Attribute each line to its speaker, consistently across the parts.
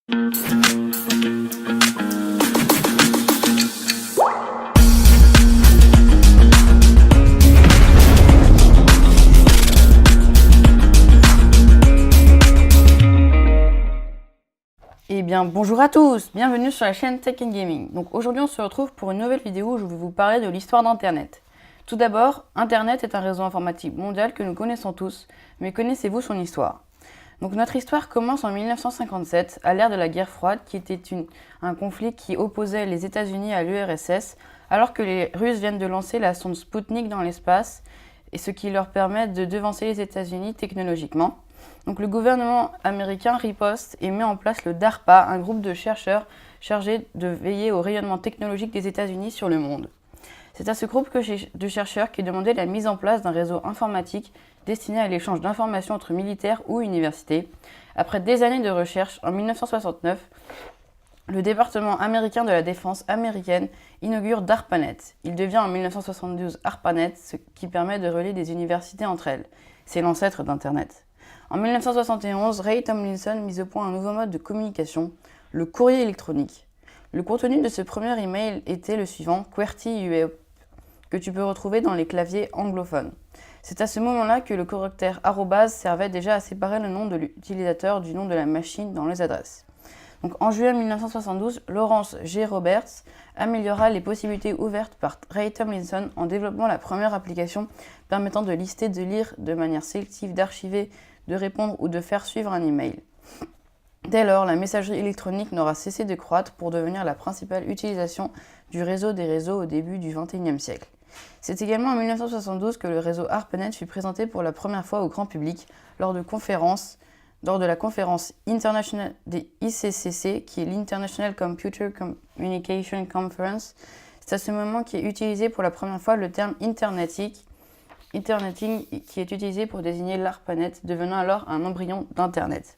Speaker 1: Eh bien bonjour à tous, bienvenue sur la chaîne Tech & Gaming. Donc aujourd'hui on se retrouve pour une nouvelle vidéo où je vais vous parler de l'histoire d'Internet. Tout d'abord, Internet est un réseau informatique mondial que nous connaissons tous, mais connaissez-vous son histoire? Donc notre histoire commence en 1957, à l'ère de la guerre froide, qui était un conflit qui opposait les États-Unis à l'URSS, alors que les Russes viennent de lancer la sonde Sputnik dans l'espace, et ce qui leur permet de devancer les États-Unis technologiquement. Donc le gouvernement américain riposte et met en place le DARPA, un groupe de chercheurs chargé de veiller au rayonnement technologique des États-Unis sur le monde. C'est à ce groupe de chercheurs qui demandait la mise en place d'un réseau informatique destiné à l'échange d'informations entre militaires ou universités. Après des années de recherche, en 1969, le département américain de la défense américaine inaugure DARPANET. Il devient en 1972 ARPANET, ce qui permet de relier des universités entre elles. C'est l'ancêtre d'Internet. En 1971, Ray Tomlinson mise au point un nouveau mode de communication, le courrier électronique. Le contenu de ce premier email était le suivant, QWERTY UEP, que tu peux retrouver dans les claviers anglophones. C'est à ce moment-là que le caractère arrobase servait déjà à séparer le nom de l'utilisateur du nom de la machine dans les adresses. Donc, en juillet 1972, Lawrence G. Roberts améliora les possibilités ouvertes par Ray Tomlinson en développant la première application permettant de lister, de lire de manière sélective, d'archiver, de répondre ou de faire suivre un email. Dès lors, la messagerie électronique n'aura cessé de croître pour devenir la principale utilisation du réseau des réseaux au début du XXIe siècle. C'est également en 1972 que le réseau ARPANET fut présenté pour la première fois au grand public lors de la conférence internationale des ICCC, qui est l'International Computer Communication Conference. C'est à ce moment qu'est utilisé pour la première fois le terme Interneting, qui est utilisé pour désigner l'ARPANET, devenant alors un embryon d'Internet.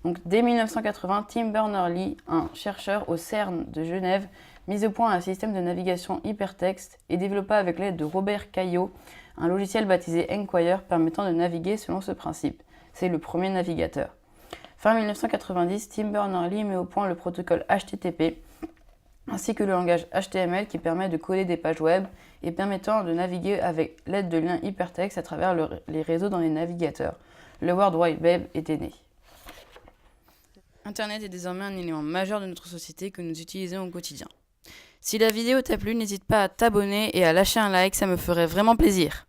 Speaker 1: Donc, dès 1980, Tim Berners-Lee, un chercheur au CERN de Genève, mit au point un système de navigation hypertexte et développa avec l'aide de Robert Cailliau un logiciel baptisé Enquirer permettant de naviguer selon ce principe. C'est le premier navigateur. Fin 1990, Tim Berners-Lee met au point le protocole HTTP ainsi que le langage HTML qui permet de coder des pages web et permettant de naviguer avec l'aide de liens hypertextes à travers les réseaux dans les navigateurs. Le World Wide Web était né. Internet est désormais un élément majeur de notre société que nous utilisons au quotidien. Si la vidéo t'a plu, n'hésite pas à t'abonner et à lâcher un like, ça me ferait vraiment plaisir.